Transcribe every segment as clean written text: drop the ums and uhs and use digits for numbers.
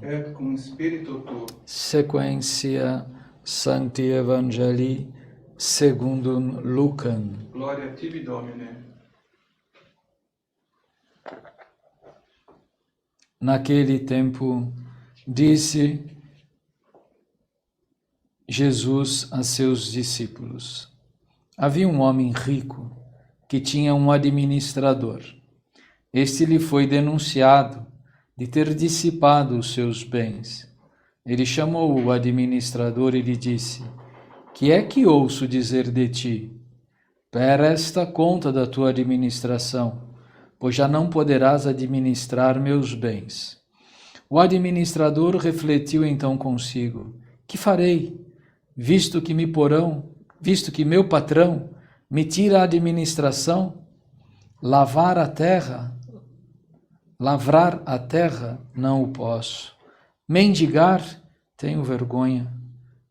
et cum spiritu tuo. Sequentia Sancti Evangelii secundum Lucam. Gloria tibi, Domine. Naquele tempo, disse Jesus a seus discípulos: havia um homem rico que tinha um administrador. Este lhe foi denunciado de ter dissipado os seus bens. Ele chamou o administrador e lhe disse: que é que ouço dizer de ti? Presta conta da tua administração, pois já não poderás administrar meus bens. O administrador refletiu então consigo: que farei, visto que meu patrão me tira a administração? Lavrar a terra, não o posso. Mendigar, tenho vergonha.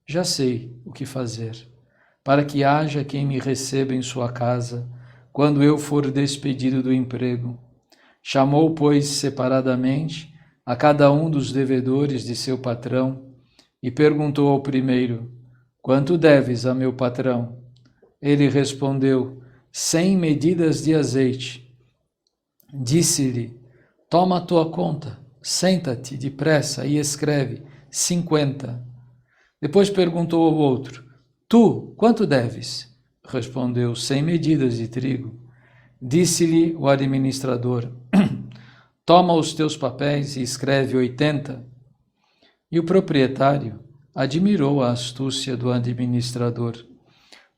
Já sei o que fazer, para que haja quem me receba em sua casa, quando eu for despedido do emprego. Chamou, pois, separadamente a cada um dos devedores de seu patrão e perguntou ao primeiro: quanto deves a meu patrão? Ele respondeu: 100 medidas de azeite. Disse-lhe: toma a tua conta, senta-te depressa e escreve 50. Depois perguntou ao outro: tu, quanto deves? Respondeu: 100 medidas de trigo. Disse-lhe o administrador: toma os teus papéis e escreve 80. E o proprietário admirou a astúcia do administrador,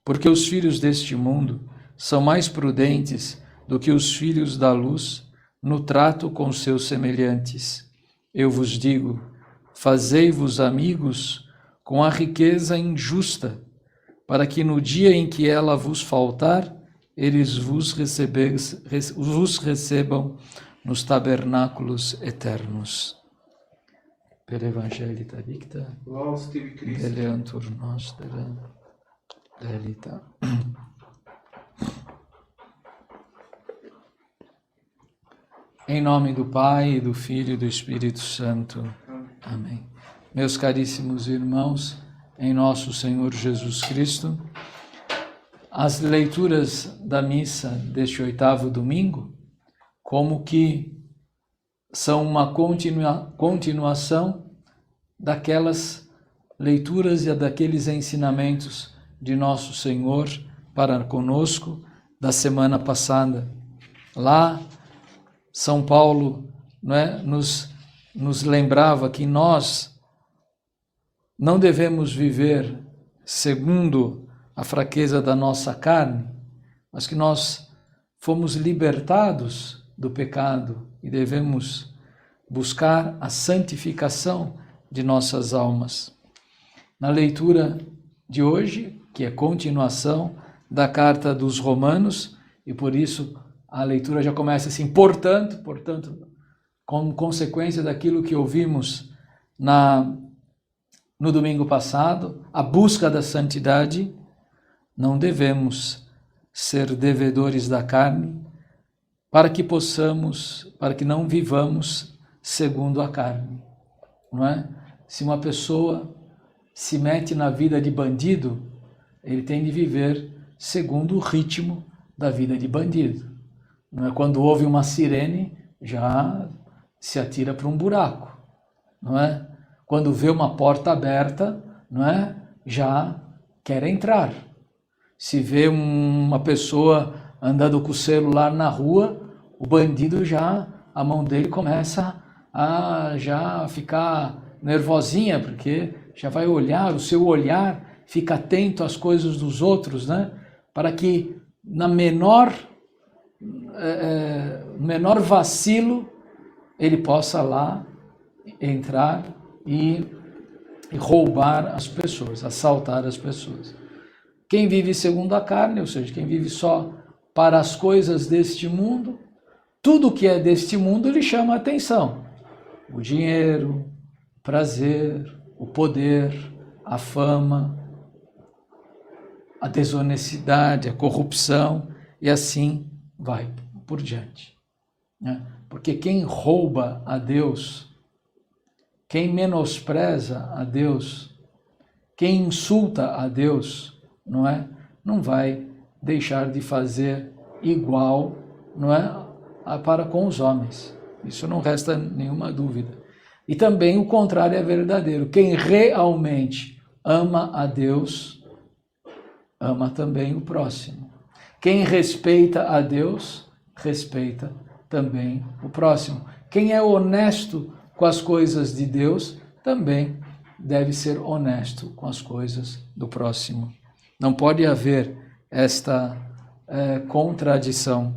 porque os filhos deste mundo são mais prudentes do que os filhos da luz no trato com seus semelhantes. Eu vos digo, fazei-vos amigos com a riqueza injusta, para que no dia em que ela vos faltar, eles vos recebam nos tabernáculos eternos. Per Evangelii dicta, Laus tibi, Christe. deleantur nostra delita. Em nome do Pai, do Filho e do Espírito Santo. Amém. Meus caríssimos irmãos, em nosso Senhor Jesus Cristo, as leituras da missa deste 8º domingo, como que são uma continuação daquelas leituras e daqueles ensinamentos de nosso Senhor para conosco da semana passada. Lá, São Paulo, nos lembrava que nós não devemos viver segundo a fraqueza da nossa carne, mas que nós fomos libertados do pecado e devemos buscar a santificação de nossas almas. Na leitura de hoje, que é continuação da carta dos Romanos, e por isso a leitura já começa assim: portanto, como consequência daquilo que ouvimos no domingo passado, a busca da santidade, não devemos ser devedores da carne, para que não vivamos segundo a carne, não é? Se uma pessoa se mete na vida de bandido, ele tem de viver segundo o ritmo da vida de bandido. Não é? Quando ouve uma sirene, já se atira para um buraco, não é? Quando vê uma porta aberta, não é? Já quer entrar. Se vê uma pessoa andando com o celular na rua, o bandido a mão dele começa a já ficar nervosinha, porque já vai olhar, o seu olhar fica atento às coisas dos outros, né? Para que na menor vacilo ele possa lá entrar e roubar as pessoas, assaltar as pessoas. Quem vive segundo a carne, ou seja, quem vive só para as coisas deste mundo, tudo que é deste mundo lhe chama a atenção. O dinheiro, o prazer, o poder, a fama, a desonestidade, a corrupção, e assim vai por diante. Porque quem rouba a Deus, quem menospreza a Deus, quem insulta a Deus, não é? Não vai deixar de fazer igual, não é? Para com os homens. Isso não resta nenhuma dúvida. E também o contrário é verdadeiro. Quem realmente ama a Deus, ama também o próximo. Quem respeita a Deus, respeita também o próximo. Quem é honesto com as coisas de Deus, também deve ser honesto com as coisas do próximo. Não pode haver esta contradição.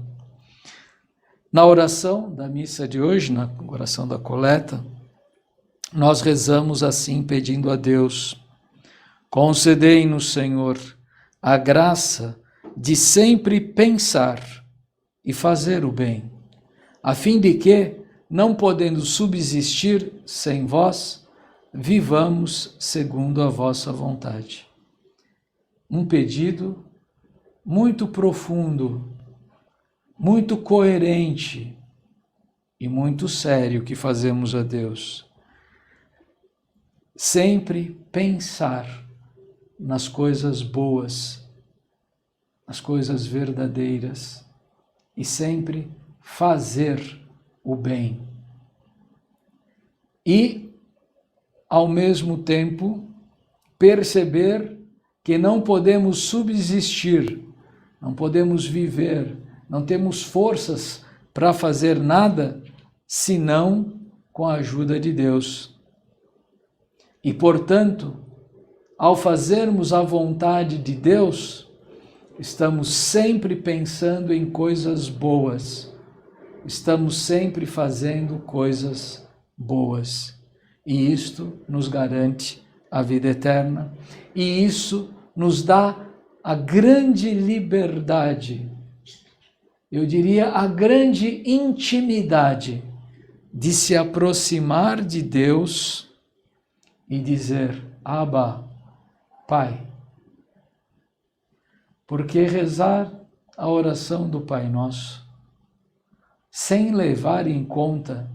Na oração da missa de hoje, na oração da coleta, nós rezamos assim, pedindo a Deus: concedei-nos, Senhor, a graça de sempre pensar e fazer o bem, a fim de que, não podendo subsistir sem vós, vivamos segundo a vossa vontade. Um pedido muito profundo, muito coerente e muito sério que fazemos a Deus. Sempre pensar nas coisas boas, nas coisas verdadeiras e sempre fazer o bem. E, ao mesmo tempo, perceber que não podemos subsistir, não podemos viver, não temos forças para fazer nada senão com a ajuda de Deus. E, portanto, ao fazermos a vontade de Deus, estamos sempre pensando em coisas boas, estamos sempre fazendo coisas boas. E isto nos garante a vida eterna, e isso nos dá a grande liberdade, eu diria a grande intimidade de se aproximar de Deus e dizer: Abba, Pai. Porque rezar a oração do Pai Nosso, sem levar em conta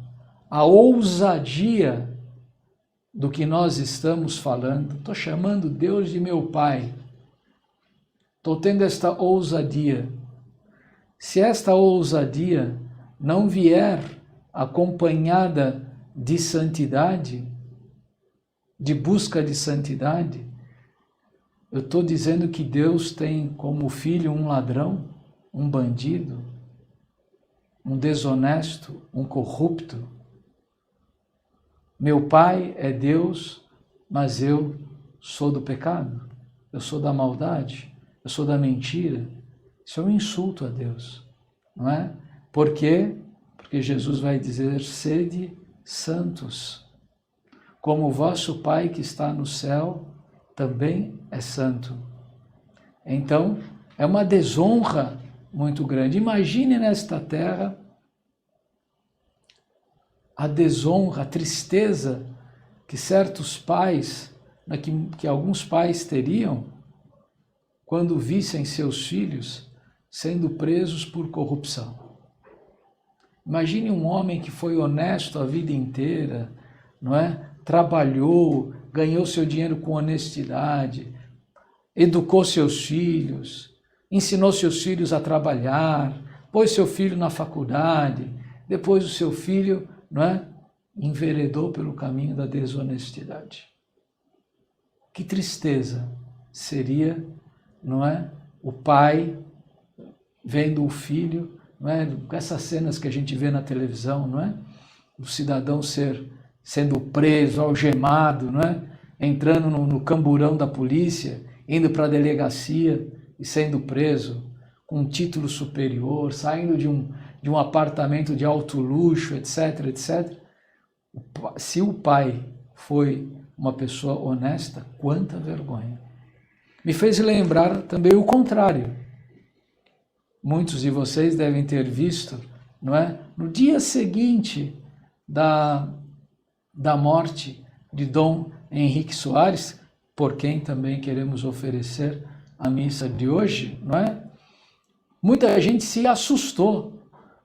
a ousadia do que nós estamos falando, estou chamando Deus de meu Pai, estou tendo esta ousadia. Se esta ousadia não vier acompanhada de santidade, de busca de santidade, eu estou dizendo que Deus tem como filho um ladrão, um bandido, um desonesto, um corrupto. Meu pai é Deus, mas eu sou do pecado, eu sou da maldade, eu sou da mentira. Isso é um insulto a Deus, não é? Por quê? Porque Jesus vai dizer: sede santos, como o vosso Pai que está no céu também é santo. Então, é uma desonra muito grande. Imagine nesta terra a desonra, a tristeza que certos pais, que alguns pais teriam quando vissem seus filhos sendo presos por corrupção. Imagine um homem que foi honesto a vida inteira, não é? Trabalhou, ganhou seu dinheiro com honestidade, educou seus filhos, ensinou seus filhos a trabalhar, pôs seu filho na faculdade, depois o seu filho, não é? Enveredou pelo caminho da desonestidade. Que tristeza seria, não é? O pai vendo o filho, não é? Essas cenas que a gente vê na televisão, não é? O cidadão sendo preso, algemado, não é? Entrando no camburão da polícia, indo para a delegacia e sendo preso com um título superior, saindo de um apartamento de alto luxo, etc, etc. Se o pai foi uma pessoa honesta, quanta vergonha. Me fez lembrar também o contrário. Muitos de vocês devem ter visto, não é? No dia seguinte da morte de Dom Henrique Soares, por quem também queremos oferecer a missa de hoje, não é? Muita gente se assustou,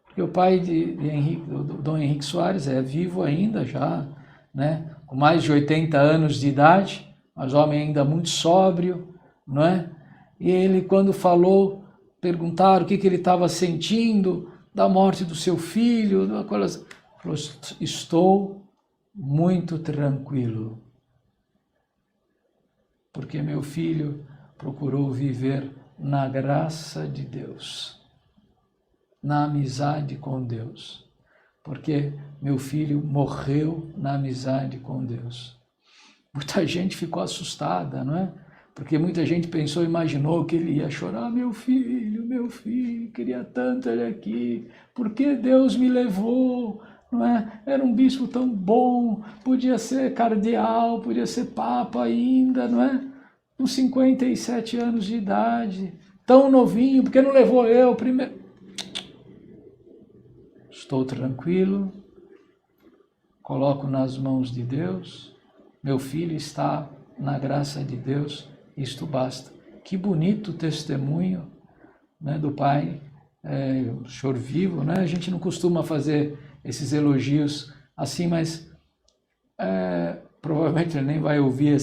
porque o pai do Dom Henrique Soares é vivo ainda já, né? com mais de 80 anos de idade, mas homem ainda muito sóbrio, não é? E ele, quando falou, perguntaram o que ele estava sentindo da morte do seu filho, falou, estou muito tranquilo, porque meu filho procurou viver na graça de Deus, na amizade com Deus, porque meu filho morreu na amizade com Deus. Muita gente ficou assustada, não é? Porque muita gente pensou, imaginou que ele ia chorar, meu filho, queria tanto ele aqui, por que Deus me levou? Não é? Era um bispo tão bom, podia ser cardeal, podia ser papa ainda, não é? Com 57 anos de idade, tão novinho, por que não levou eu primeiro? Estou tranquilo, coloco nas mãos de Deus, meu filho está na graça de Deus, isto basta. Que bonito testemunho, né, do pai, o senhor vivo, né? A gente não costuma fazer esses elogios assim, mas provavelmente ele nem vai ouvir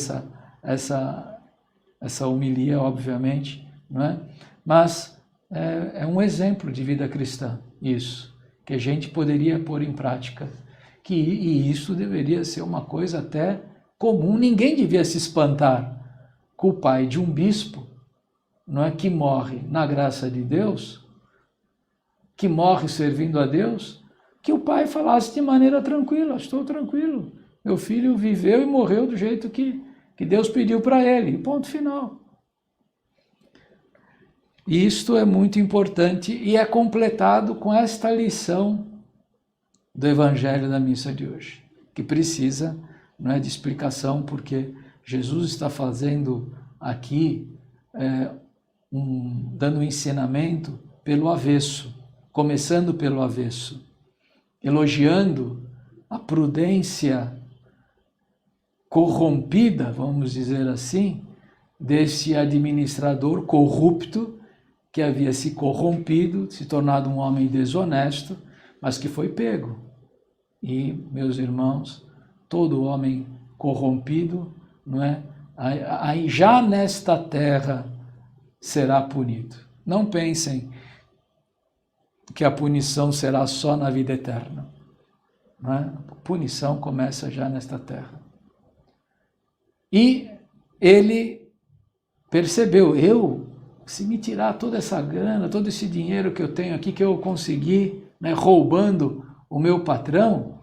essa homilia, obviamente, não é? Mas é um exemplo de vida cristã, isso, que a gente poderia pôr em prática, e isso deveria ser uma coisa até comum, ninguém devia se espantar com o pai de um bispo, não é, que morre na graça de Deus, que morre servindo a Deus, que o pai falasse de maneira tranquila, estou tranquilo, meu filho viveu e morreu do jeito que Deus pediu para ele, ponto final. E isto é muito importante e é completado com esta lição do Evangelho da missa de hoje, que precisa, não é, de explicação, porque Jesus está fazendo aqui, dando um ensinamento pelo avesso, começando pelo avesso, elogiando a prudência corrompida, vamos dizer assim, desse administrador corrupto que havia se corrompido, se tornado um homem desonesto, mas que foi pego. E, meus irmãos, todo homem corrompido, não é? Aí já nesta terra será punido. Não pensem que a punição será só na vida eterna, não é? A punição começa já nesta terra. E ele percebeu, se me tirar toda essa grana, todo esse dinheiro que eu tenho aqui, que eu consegui, né, roubando o meu patrão,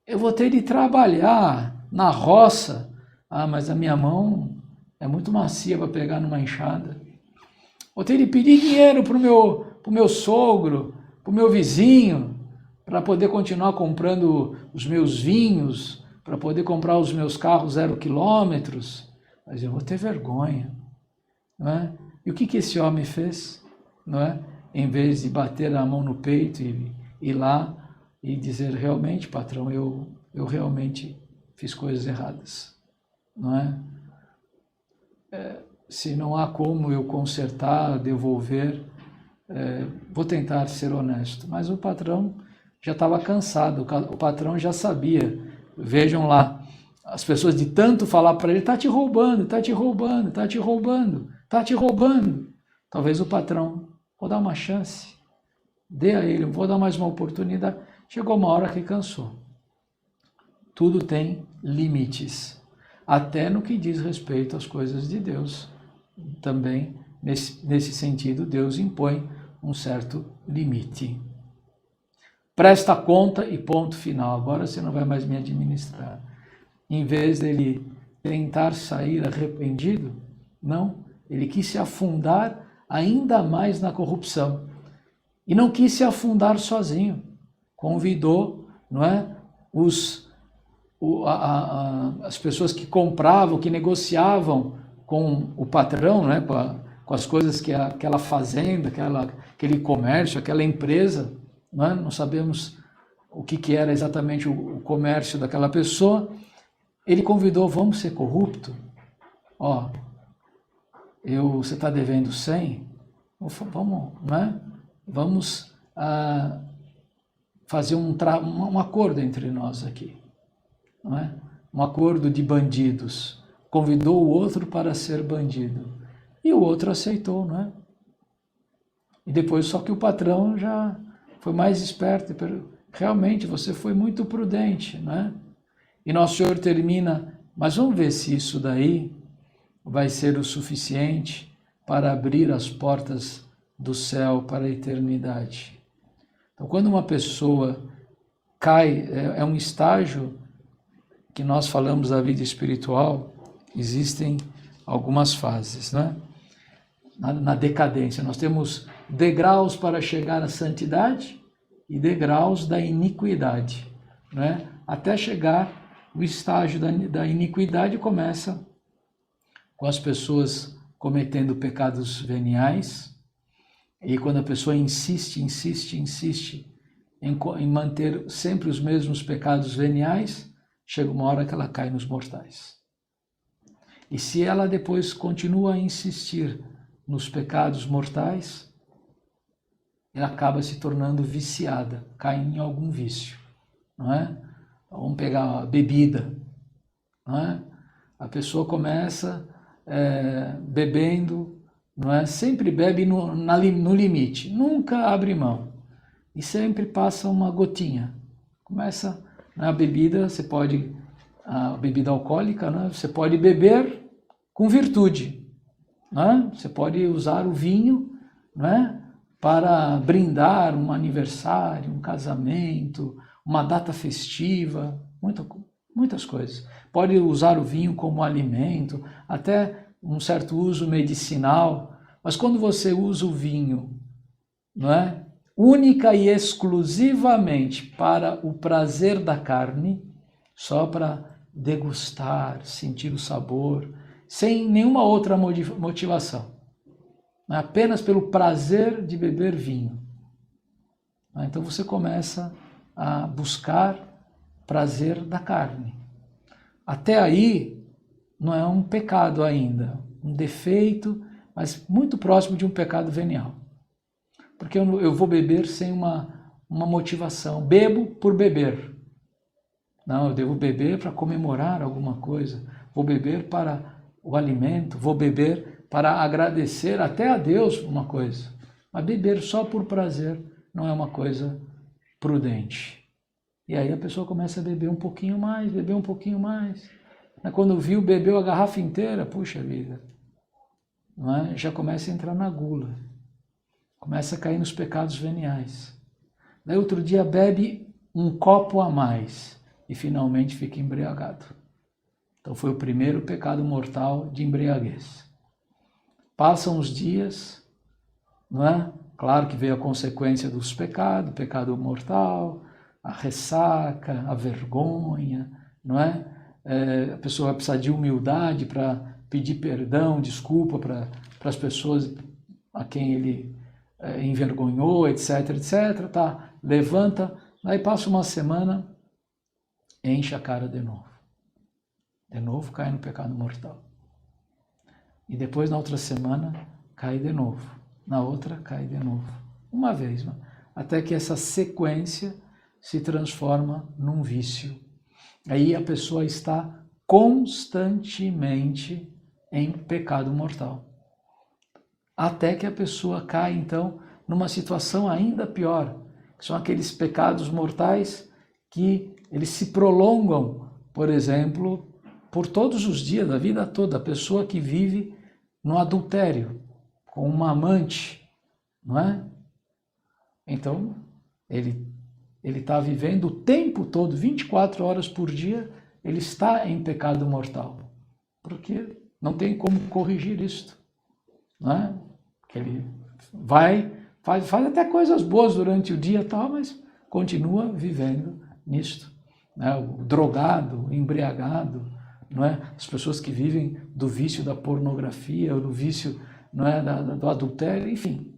eu vou ter de trabalhar na roça. Ah, mas a minha mão é muito macia para pegar numa enxada. Vou ter de pedir dinheiro para o meu sogro, para o meu vizinho, para poder continuar comprando os meus vinhos, para poder comprar os meus carros 0 quilômetros. Mas eu vou ter vergonha, não é? E o que esse homem fez, não é? Em vez de bater a mão no peito e ir lá e dizer, realmente, patrão, eu realmente fiz coisas erradas, não é? Se não há como eu consertar, devolver, vou tentar ser honesto. Mas o patrão já estava cansado, o patrão já sabia. Vejam lá, as pessoas de tanto falar para ele, está te roubando, está te roubando, está te roubando, está te roubando. Talvez o patrão, vou dar uma chance, dê a ele, vou dar mais uma oportunidade. Chegou uma hora que cansou. Tudo tem limites, até no que diz respeito às coisas de Deus. Também, nesse sentido, Deus impõe um certo limite. Presta conta e ponto final. Agora você não vai mais me administrar. Em vez dele tentar sair arrependido, não, ele quis se afundar ainda mais na corrupção. E não quis se afundar sozinho. Convidou, não é, as pessoas que compravam, que negociavam com o patrão, não é, com as coisas que aquela fazenda, aquele comércio, aquela empresa, não é? Não sabemos o que era exatamente o comércio daquela pessoa. Ele convidou, vamos ser corrupto? Ó, você está devendo 100? Vamos, não é? Vamos fazer um acordo entre nós aqui, não é? um acordo de bandidos, convidou o outro para ser bandido. E o outro aceitou, não é? E depois, só que o patrão já foi mais esperto. Realmente, você foi muito prudente, não é? E Nosso Senhor termina, mas vamos ver se isso daí vai ser o suficiente para abrir as portas do céu para a eternidade. Então, quando uma pessoa cai, é um estágio que nós falamos da vida espiritual, existem algumas fases, né? Na decadência, nós temos degraus para chegar à santidade e degraus da iniquidade, né? Até chegar o estágio da iniquidade começa com as pessoas cometendo pecados veniais, e quando a pessoa insiste em manter sempre os mesmos pecados veniais, chega uma hora que ela cai nos mortais. E se ela depois continua a insistir nos pecados mortais, ela acaba se tornando viciada, cai em algum vício, não é? Vamos pegar a bebida, não é? A pessoa começa bebendo, não é? Sempre bebe no limite, nunca abre mão e sempre passa uma gotinha. Começa a bebida, a bebida alcoólica, né? Você pode beber com virtude, né? Você pode usar o vinho, né? Para brindar um aniversário, um casamento, uma data festiva, muitas coisas. Pode usar o vinho como alimento, até um certo uso medicinal, mas quando você usa o vinho, não é? Única e exclusivamente para o prazer da carne, só para degustar, sentir o sabor, sem nenhuma outra motivação, apenas pelo prazer de beber vinho. Então você começa a buscar prazer da carne. Até aí não é um pecado ainda, um defeito, mas muito próximo de um pecado venial. Porque eu vou beber sem uma motivação. Bebo por beber. Não, eu devo beber para comemorar alguma coisa. Vou beber para o alimento, vou beber para agradecer até a Deus uma coisa. Mas beber só por prazer não é uma coisa prudente. E aí a pessoa começa a beber um pouquinho mais, beber um pouquinho mais. Quando viu, bebeu a garrafa inteira, puxa vida. Não é? Já começa a entrar na gula. Começa a cair nos pecados veniais. Daí outro dia bebe um copo a mais e finalmente fica embriagado. Então foi o primeiro pecado mortal de embriaguez. Passam os dias, não é? Claro que veio a consequência dos pecados, o pecado mortal, a ressaca, a vergonha, não é? A pessoa vai precisar de humildade para pedir perdão, desculpa para as pessoas a quem ele envergonhou, etc, etc, tá? Levanta, aí passa uma semana, enche a cara de novo. De novo cai no pecado mortal. E depois na outra semana cai de novo. Na outra cai de novo. Uma vez, até que essa sequência se transforma num vício. Aí a pessoa está constantemente em pecado mortal. Até que a pessoa cai, então, numa situação ainda pior, que são aqueles pecados mortais que eles se prolongam, por exemplo, por todos os dias da vida toda. A pessoa que vive no adultério, com uma amante, não é? Então, ele está vivendo o tempo todo, 24 horas por dia, ele está em pecado mortal. Porque não tem como corrigir isto. Não é? Que ele faz até coisas boas durante o dia e tal, mas continua vivendo nisto. Né? O drogado, o embriagado, não é? As pessoas que vivem do vício da pornografia, ou do vício, não é? do adultério, enfim,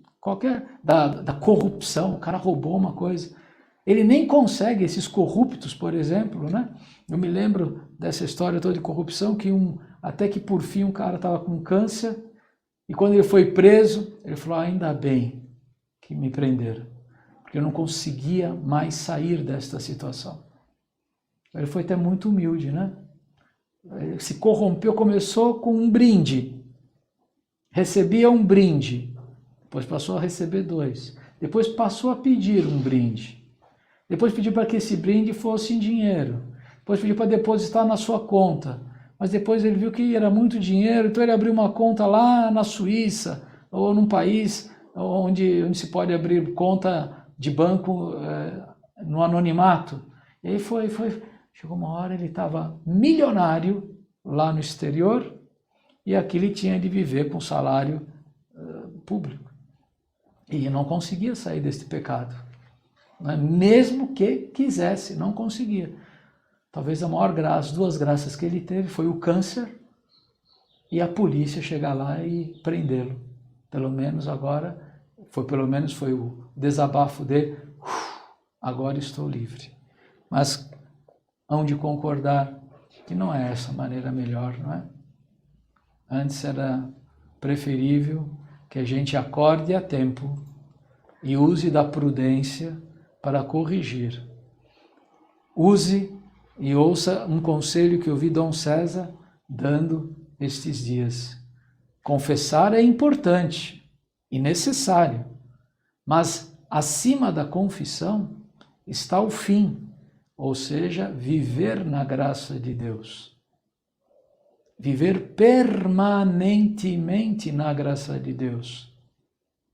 da corrupção. O cara roubou uma coisa. Ele nem consegue, esses corruptos, por exemplo, né? Eu me lembro dessa história toda de corrupção, que até que por fim um cara estava com câncer, e quando ele foi preso, ele falou, ainda bem que me prenderam, porque eu não conseguia mais sair desta situação. Ele foi até muito humilde, né? Ele se corrompeu, começou com um brinde. Recebia um brinde. Depois passou a receber 2. Depois passou a pedir um brinde. Depois pediu para que esse brinde fosse em dinheiro. Depois pediu para depositar na sua conta. Mas depois ele viu que era muito dinheiro, então ele abriu uma conta lá na Suíça, ou num país onde se pode abrir conta de banco no anonimato. E aí chegou uma hora, ele estava milionário lá no exterior, e aqui ele tinha de viver com salário público. E não conseguia sair desse pecado. Né? Mesmo que quisesse, não conseguia. Talvez a maior graça, 2 graças que ele teve foi o câncer e a polícia chegar lá e prendê-lo. Pelo menos foi o desabafo de agora estou livre. Mas hão de concordar que não é essa maneira melhor, não é? Antes era preferível que a gente acorde a tempo e use da prudência para corrigir. Use e ouça um conselho que eu vi Dom César dando estes dias. Confessar é importante e necessário, mas acima da confissão está o fim, ou seja, viver na graça de Deus. Viver permanentemente na graça de Deus.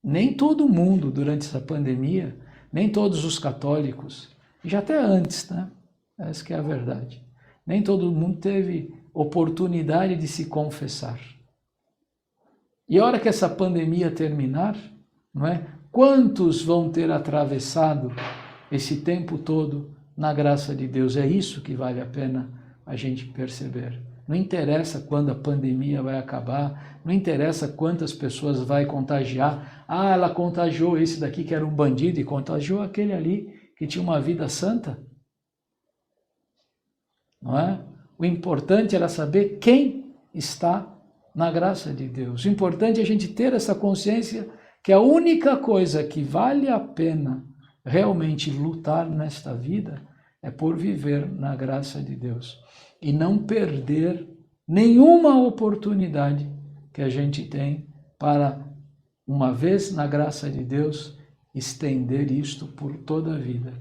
Nem todo mundo, durante essa pandemia, nem todos os católicos, já até antes, né? Essa que é a verdade. Nem todo mundo teve oportunidade de se confessar. E a hora que essa pandemia terminar, não é? Quantos vão ter atravessado esse tempo todo na graça de Deus? É isso que vale a pena a gente perceber. Não interessa quando a pandemia vai acabar, não interessa quantas pessoas vai contagiar. Ah, ela contagiou esse daqui que era um bandido e contagiou aquele ali que tinha uma vida santa. Não é? O importante era saber quem está na graça de Deus. O importante é a gente ter essa consciência que a única coisa que vale a pena realmente lutar nesta vida é por viver na graça de Deus e não perder nenhuma oportunidade que a gente tem para, uma vez na graça de Deus, estender isto por toda a vida.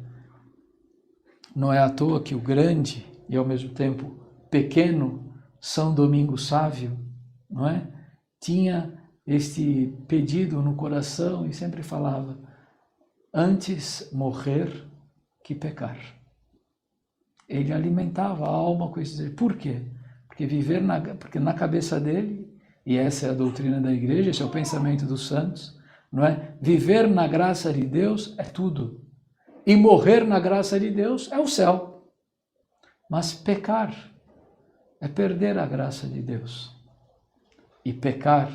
Não é à toa que o grande e ao mesmo tempo pequeno São Domingos Sávio, não é? Tinha este pedido no coração e sempre falava: antes morrer que pecar. Ele alimentava a alma com isso. Por quê? Porque na cabeça dele, e essa é a doutrina da igreja, esse é o pensamento dos santos, não é? Viver na graça de Deus é tudo. E morrer na graça de Deus é o céu. Mas pecar é perder a graça de Deus. E pecar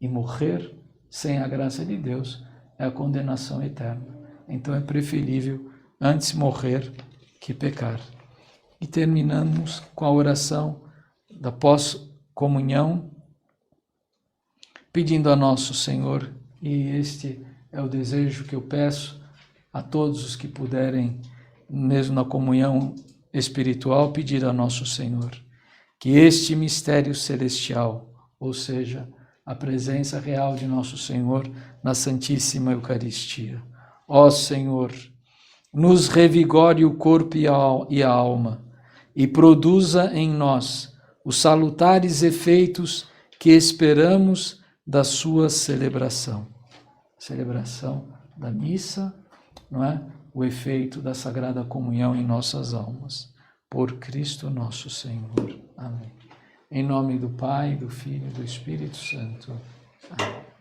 e morrer sem a graça de Deus é a condenação eterna. Então é preferível antes morrer que pecar. E terminamos com a oração da pós-comunhão, pedindo a nosso Senhor, e este é o desejo que eu peço a todos os que puderem, mesmo na comunhão espiritual, pedir a nosso Senhor, que este mistério celestial, ou seja, a presença real de nosso Senhor na Santíssima Eucaristia, ó Senhor, nos revigore o corpo e a alma, e produza em nós os salutares efeitos que esperamos da sua celebração. Celebração da missa, não é? O efeito da Sagrada Comunhão em nossas almas. Por Cristo nosso Senhor. Amém. Em nome do Pai, do Filho e do Espírito Santo. Amém.